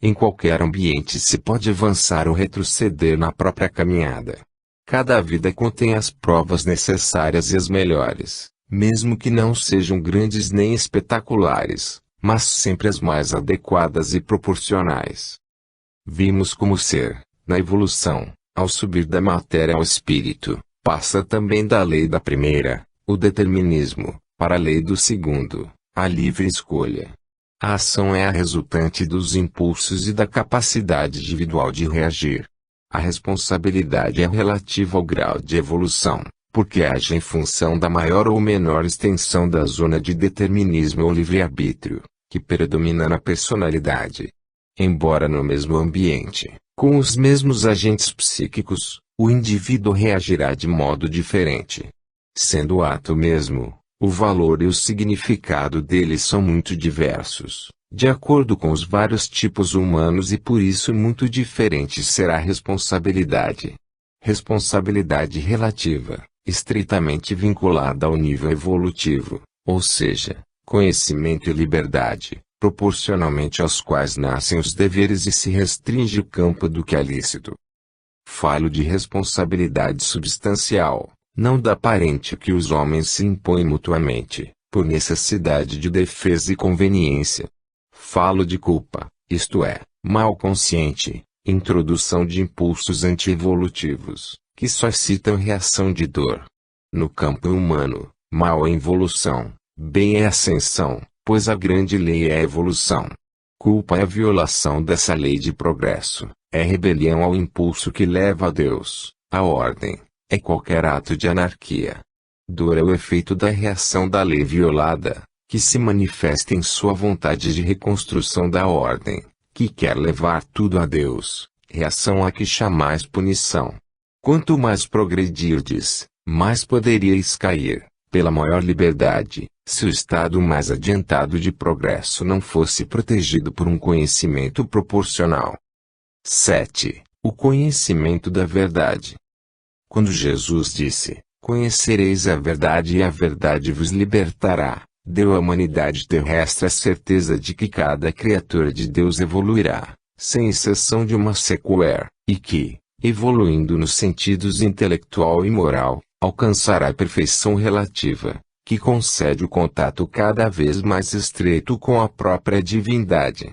Em qualquer ambiente se pode avançar ou retroceder na própria caminhada. Cada vida contém as provas necessárias e as melhores, mesmo que não sejam grandes nem espetaculares, mas sempre as mais adequadas e proporcionais. Vimos como ser, na evolução, ao subir da matéria ao espírito, passa também da lei da primeira, o determinismo, para a lei do segundo, a livre escolha. A ação é a resultante dos impulsos e da capacidade individual de reagir. A responsabilidade é relativa ao grau de evolução, porque age em função da maior ou menor extensão da zona de determinismo ou livre-arbítrio, que predomina na personalidade. Embora no mesmo ambiente, com os mesmos agentes psíquicos, o indivíduo reagirá de modo diferente. Sendo o ato mesmo, o valor e o significado dele são muito diversos, de acordo com os vários tipos humanos e por isso muito diferente será a responsabilidade. Responsabilidade relativa, estritamente vinculada ao nível evolutivo, ou seja, conhecimento e liberdade, proporcionalmente aos quais nascem os deveres e se restringe o campo do que é lícito. Falo de responsabilidade substancial, não da aparente que os homens se impõem mutuamente, por necessidade de defesa e conveniência. Falo de culpa, isto é, mal consciente, introdução de impulsos anti-evolutivos, que só excitam reação de dor. No campo humano, mal é involução, bem é ascensão, pois a grande lei é a evolução. Culpa é a violação dessa lei de progresso, é rebelião ao impulso que leva a Deus, a ordem, é qualquer ato de anarquia. Dor é o efeito da reação da lei violada, que se manifesta em sua vontade de reconstrução da ordem, que quer levar tudo a Deus, reação a que chamais punição. Quanto mais progredirdes, mais poderíeis cair, pela maior liberdade, se o estado mais adiantado de progresso não fosse protegido por um conhecimento proporcional. 7. O conhecimento da verdade. Quando Jesus disse, "Conhecereis a verdade e a verdade vos libertará", deu à humanidade terrestre a certeza de que cada criatura de Deus evoluirá, sem exceção de uma sequer, e que, evoluindo nos sentidos intelectual e moral, alcançará a perfeição relativa, que concede o contato cada vez mais estreito com a própria divindade.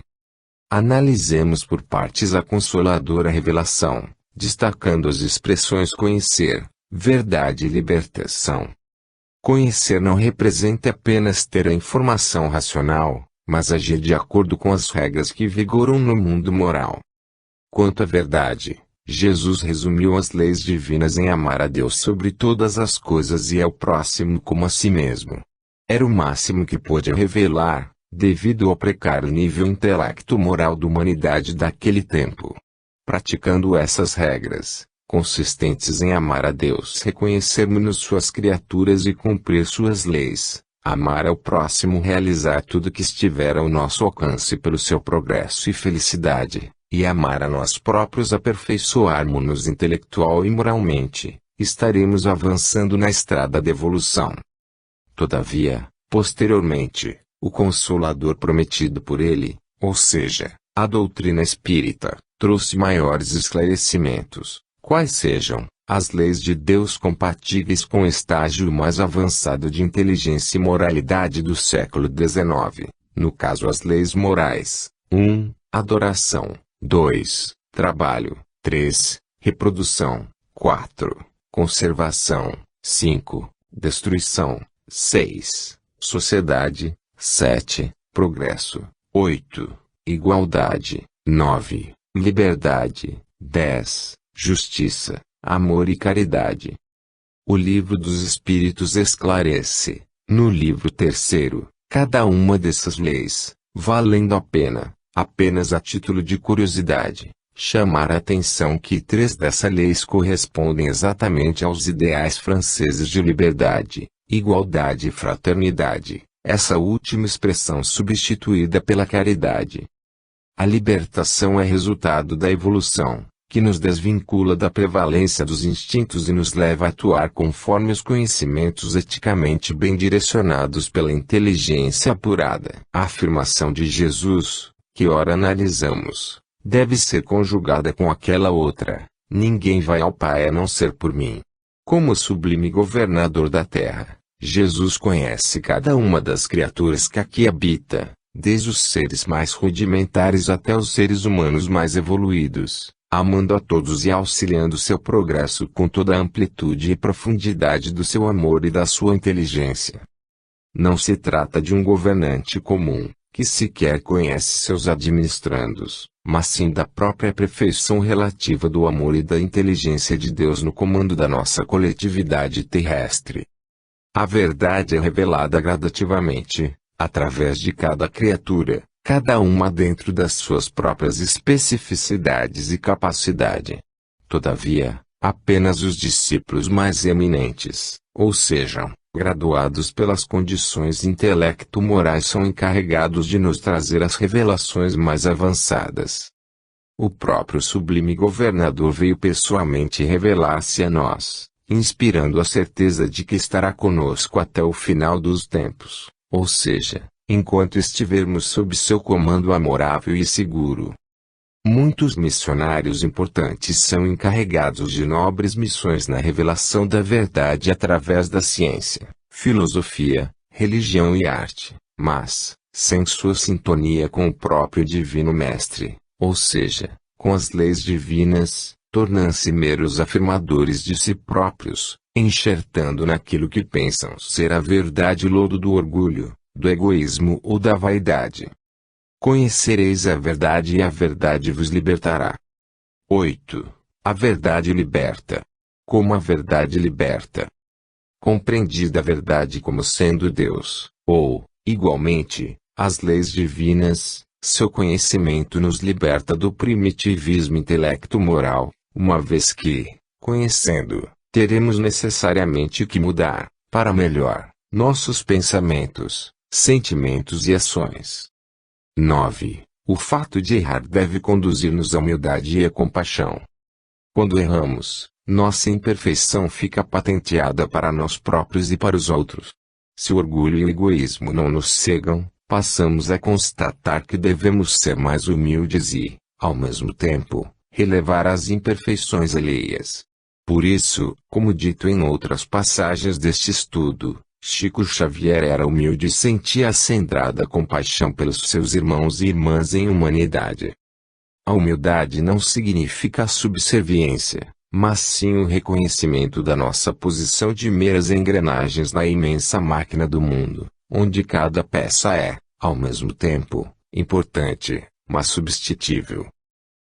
Analisemos por partes a consoladora revelação, destacando as expressões conhecer, verdade e libertação. Conhecer não representa apenas ter a informação racional, mas agir de acordo com as regras que vigoram no mundo moral. Quanto à verdade, Jesus resumiu as leis divinas em amar a Deus sobre todas as coisas e ao próximo como a si mesmo. Era o máximo que pôde revelar, devido ao precário nível intelecto-moral da humanidade daquele tempo. Praticando essas regras, consistentes em amar a Deus, reconhecermos-nos suas criaturas e cumprir suas leis, amar ao próximo, realizar tudo que estiver ao nosso alcance pelo seu progresso e felicidade, e amar a nós próprios, aperfeiçoarmos-nos intelectual e moralmente, estaremos avançando na estrada da evolução. Todavia, posteriormente, o Consolador prometido por ele, ou seja, a doutrina espírita, trouxe maiores esclarecimentos, quais sejam as leis de Deus compatíveis com o estágio mais avançado de inteligência e moralidade do século XIX, no caso as leis morais: 1. Adoração; 2. Trabalho; 3. Reprodução; 4. Conservação; 5. Destruição; 6. Sociedade; 7. Progresso; 8. Igualdade; 9. Liberdade; 10. Justiça, amor e caridade. O Livro dos Espíritos esclarece, no livro 3º, cada uma dessas leis, valendo a pena, apenas a título de curiosidade, chamar a atenção que 3 dessas leis correspondem exatamente aos ideais franceses de liberdade, igualdade e fraternidade, essa última expressão substituída pela caridade. A libertação é resultado da evolução, que nos desvincula da prevalência dos instintos e nos leva a atuar conforme os conhecimentos eticamente bem direcionados pela inteligência apurada. A afirmação de Jesus, que ora analisamos, deve ser conjugada com aquela outra: ninguém vai ao Pai a não ser por mim. Como sublime governador da terra, Jesus conhece cada uma das criaturas que aqui habita, desde os seres mais rudimentares até os seres humanos mais evoluídos, amando a todos e auxiliando seu progresso com toda a amplitude e profundidade do seu amor e da sua inteligência. Não se trata de um governante comum, que sequer conhece seus administrandos, mas sim da própria perfeição relativa do amor e da inteligência de Deus no comando da nossa coletividade terrestre. A verdade é revelada gradativamente, através de cada criatura, cada uma dentro das suas próprias especificidades e capacidade. Todavia, apenas os discípulos mais eminentes, ou seja, graduados pelas condições intelecto-morais, são encarregados de nos trazer as revelações mais avançadas. O próprio sublime governador veio pessoalmente revelar-se a nós, inspirando a certeza de que estará conosco até o final dos tempos, ou seja, enquanto estivermos sob seu comando amorável e seguro. Muitos missionários importantes são encarregados de nobres missões na revelação da verdade através da ciência, filosofia, religião e arte, mas, sem sua sintonia com o próprio Divino Mestre, ou seja, com as leis divinas, tornam-se meros afirmadores de si próprios, enxertando naquilo que pensam ser a verdade o lodo do orgulho, do egoísmo ou da vaidade. Conhecereis a verdade e a verdade vos libertará. 8. A verdade liberta. Como a verdade liberta? Compreendida a verdade como sendo Deus, ou, igualmente, as leis divinas, seu conhecimento nos liberta do primitivismo intelecto-moral, uma vez que, conhecendo, teremos necessariamente que mudar, para melhor, nossos pensamentos, sentimentos e ações. 9. O fato de errar deve conduzir-nos à humildade e à compaixão. Quando erramos, nossa imperfeição fica patenteada para nós próprios e para os outros. Se o orgulho e o egoísmo não nos cegam, passamos a constatar que devemos ser mais humildes e, ao mesmo tempo, relevar as imperfeições alheias. Por isso, como dito em outras passagens deste estudo, Chico Xavier era humilde e sentia acendrada compaixão pelos seus irmãos e irmãs em humanidade. A humildade não significa a subserviência, mas sim o reconhecimento da nossa posição de meras engrenagens na imensa máquina do mundo, onde cada peça é, ao mesmo tempo, importante, mas substituível.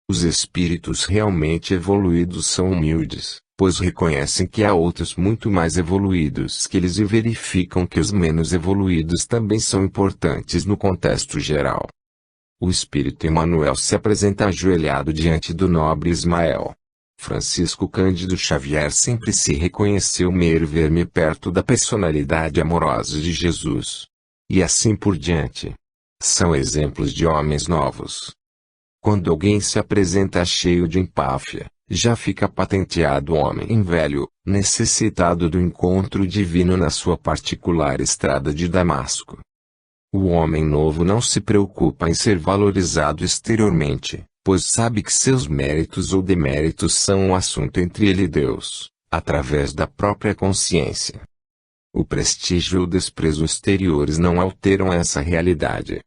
Os espíritos realmente evoluídos são humildes, pois reconhecem que há outros muito mais evoluídos que eles e verificam que os menos evoluídos também são importantes no contexto geral. O espírito Emmanuel se apresenta ajoelhado diante do nobre Ismael. Francisco Cândido Xavier sempre se reconheceu mero verme perto da personalidade amorosa de Jesus. E assim por diante. São exemplos de homens novos. Quando alguém se apresenta cheio de empáfia, já fica patenteado o homem velho, necessitado do encontro divino na sua particular estrada de Damasco. O homem novo não se preocupa em ser valorizado exteriormente, pois sabe que seus méritos ou deméritos são um assunto entre ele e Deus, através da própria consciência. O prestígio ou desprezo exteriores não alteram essa realidade.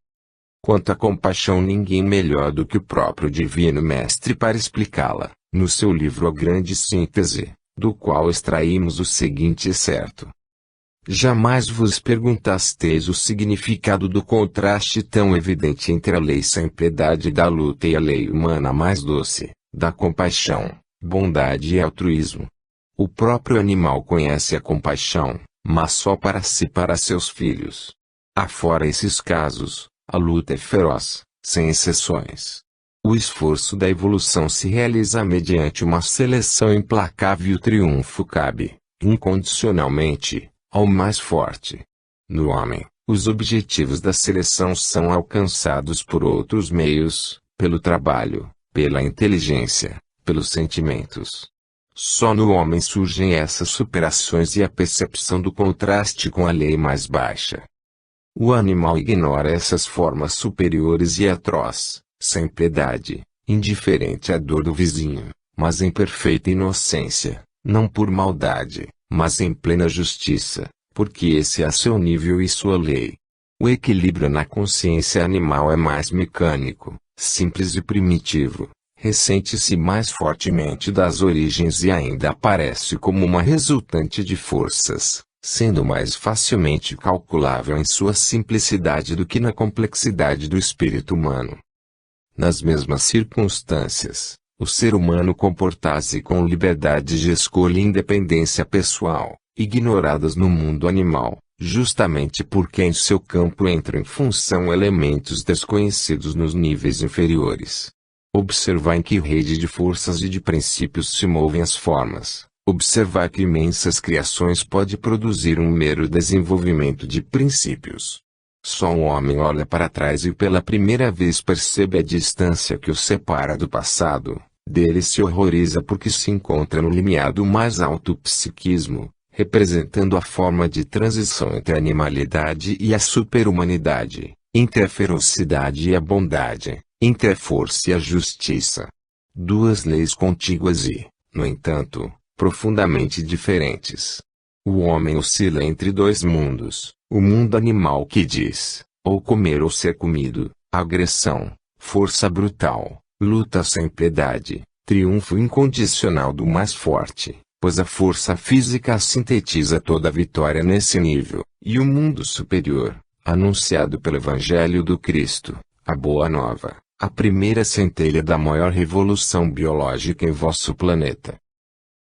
Quanto à compaixão, ninguém melhor do que o próprio Divino Mestre para explicá-la, no seu livro A Grande Síntese, do qual extraímos o seguinte excerto. Jamais vos perguntasteis o significado do contraste tão evidente entre a lei sem piedade da luta e a lei humana mais doce, da compaixão, bondade e altruísmo. O próprio animal conhece a compaixão, mas só para si e para seus filhos. Afora esses casos, a luta é feroz, sem exceções. O esforço da evolução se realiza mediante uma seleção implacável e o triunfo cabe, incondicionalmente, ao mais forte. No homem, os objetivos da seleção são alcançados por outros meios, pelo trabalho, pela inteligência, pelos sentimentos. Só no homem surgem essas superações e a percepção do contraste com a lei mais baixa. O animal ignora essas formas superiores e é atroz, sem piedade, indiferente à dor do vizinho, mas em perfeita inocência, não por maldade, mas em plena justiça, porque esse é seu nível e sua lei. O equilíbrio na consciência animal é mais mecânico, simples e primitivo, ressente-se mais fortemente das origens e ainda aparece como uma resultante de forças, sendo mais facilmente calculável em sua simplicidade do que na complexidade do espírito humano. Nas mesmas circunstâncias, o ser humano comporta-se com liberdade de escolha e independência pessoal, ignoradas no mundo animal, justamente porque em seu campo entram em função elementos desconhecidos nos níveis inferiores. Observar em que rede de forças e de princípios se movem as formas. Observar que imensas criações pode produzir um mero desenvolvimento de princípios. Só um homem olha para trás e pela primeira vez percebe a distância que o separa do passado, dele se horroriza porque se encontra no limiar do mais alto psiquismo, representando a forma de transição entre a animalidade e a superhumanidade, entre a ferocidade e a bondade, entre a força e a justiça. Duas leis contíguas e, no entanto, profundamente diferentes. O homem oscila entre dois mundos, o mundo animal que diz, ou comer ou ser comido, agressão, força brutal, luta sem piedade, triunfo incondicional do mais forte, pois a força física sintetiza toda a vitória nesse nível, e o mundo superior, anunciado pelo Evangelho do Cristo, a Boa Nova, a primeira centelha da maior revolução biológica em vosso planeta.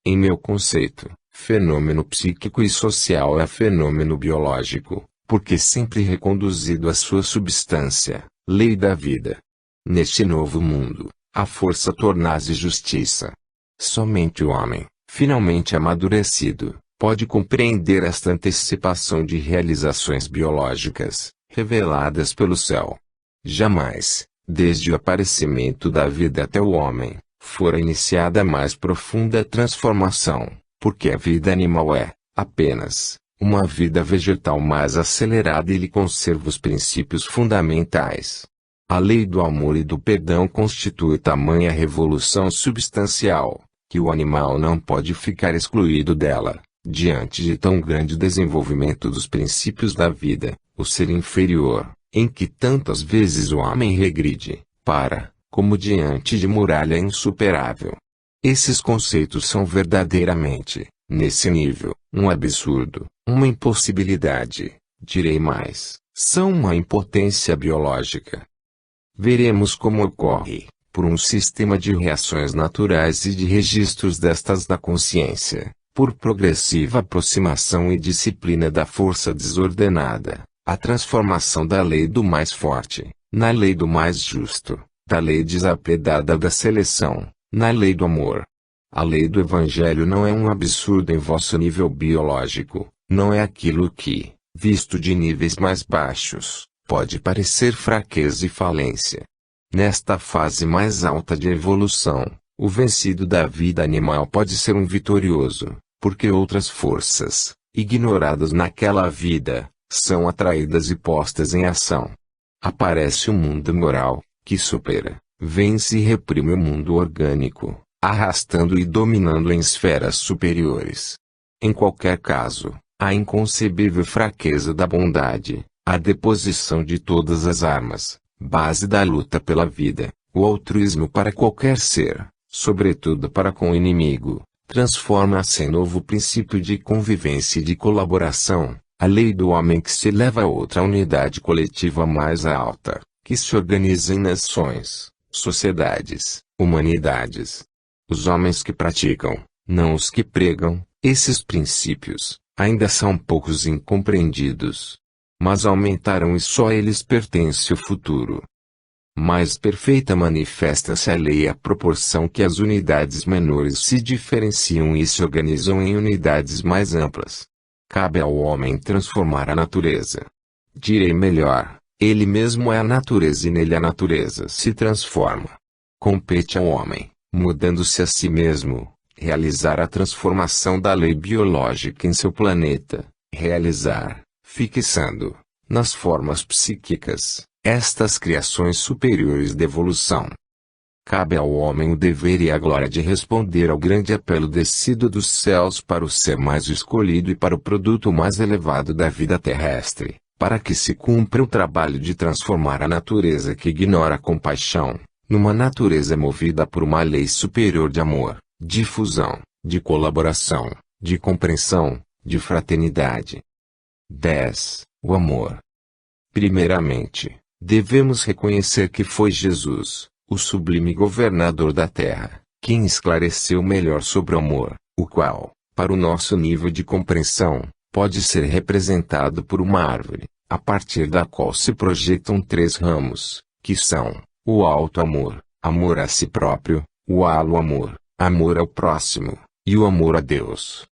Em meu conceito, fenômeno psíquico e social é fenômeno biológico, porque sempre reconduzido à sua substância, lei da vida. Neste novo mundo, a força torna-se justiça. Somente o homem, finalmente amadurecido, pode compreender esta antecipação de realizações biológicas, reveladas pelo céu. Jamais, desde o aparecimento da vida até o homem, fora iniciada a mais profunda transformação, porque a vida animal é, apenas, uma vida vegetal mais acelerada e lhe conserva os princípios fundamentais. A lei do amor e do perdão constitui tamanha revolução substancial, que o animal não pode ficar excluído dela, diante de tão grande desenvolvimento dos princípios da vida, o ser inferior, em que tantas vezes o homem regride, para, como diante de muralha insuperável. Esses conceitos são verdadeiramente, nesse nível, um absurdo, uma impossibilidade, direi mais, são uma impotência biológica. Veremos como ocorre, por um sistema de reações naturais e de registros destas da consciência, por progressiva aproximação e disciplina da força desordenada, a transformação da lei do mais forte, na lei do mais justo, da lei desapiedada da seleção, na lei do amor. A lei do Evangelho não é um absurdo em vosso nível biológico, não é aquilo que, visto de níveis mais baixos, pode parecer fraqueza e falência. Nesta fase mais alta de evolução, o vencido da vida animal pode ser um vitorioso, porque outras forças, ignoradas naquela vida, são atraídas e postas em ação. Aparece o mundo moral, que supera, vence e reprime o mundo orgânico, arrastando e dominando em esferas superiores. Em qualquer caso, a inconcebível fraqueza da bondade, a deposição de todas as armas, base da luta pela vida, o altruísmo para qualquer ser, sobretudo para com o inimigo, transforma-se em novo princípio de convivência e de colaboração, a lei do homem que se eleva a outra unidade coletiva mais alta, que se organiza em nações, sociedades, humanidades. Os homens que praticam, não os que pregam, esses princípios, ainda são poucos incompreendidos. Mas aumentaram e só a eles pertence o futuro. Mais perfeita manifesta-se a lei à proporção que as unidades menores se diferenciam e se organizam em unidades mais amplas. Cabe ao homem transformar a natureza. Direi melhor, ele mesmo é a natureza e nele a natureza se transforma. Compete ao homem, mudando-se a si mesmo, realizar a transformação da lei biológica em seu planeta, realizar, fixando, nas formas psíquicas, estas criações superiores de evolução. Cabe ao homem o dever e a glória de responder ao grande apelo descido dos céus para o ser mais escolhido e para o produto mais elevado da vida terrestre, para que se cumpra o trabalho de transformar a natureza que ignora a compaixão, numa natureza movida por uma lei superior de amor, de fusão, de colaboração, de compreensão, de fraternidade. 10. O amor. Primeiramente, devemos reconhecer que foi Jesus, o sublime governador da terra, quem esclareceu melhor sobre o amor, o qual, para o nosso nível de compreensão, pode ser representado por uma árvore, a partir da qual se projetam 3 ramos, que são, o alto amor, amor a si próprio, o alo amor, amor ao próximo, e o amor a Deus.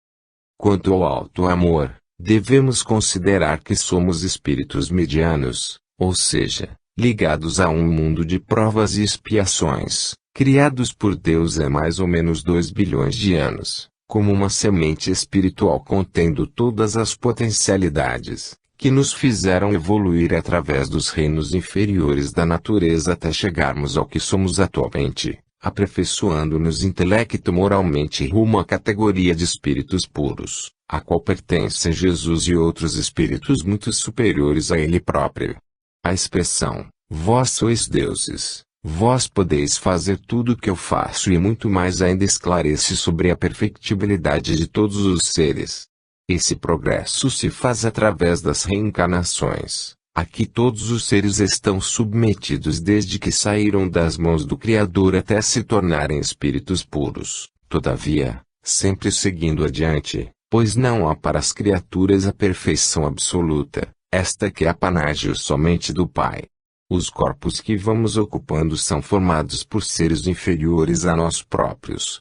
Quanto ao alto amor, devemos considerar que somos espíritos medianos, ou seja, ligados a um mundo de provas e expiações, criados por Deus há mais ou menos 2 bilhões de anos, como uma semente espiritual contendo todas as potencialidades, que nos fizeram evoluir através dos reinos inferiores da natureza até chegarmos ao que somos atualmente, aperfeiçoando-nos intelecto-moralmente rumo à categoria de espíritos puros, a qual pertencem Jesus e outros espíritos muito superiores a ele próprio. A expressão, vós sois deuses, Vós podeis fazer tudo o que eu faço e muito mais ainda, esclarece sobre a perfectibilidade de todos os seres. Esse progresso se faz através das reencarnações. Aqui todos os seres estão submetidos desde que saíram das mãos do Criador até se tornarem espíritos puros. Todavia, sempre seguindo adiante, pois não há para as criaturas a perfeição absoluta, esta que é apanágio somente do Pai. Os corpos que vamos ocupando são formados por seres inferiores a nós próprios,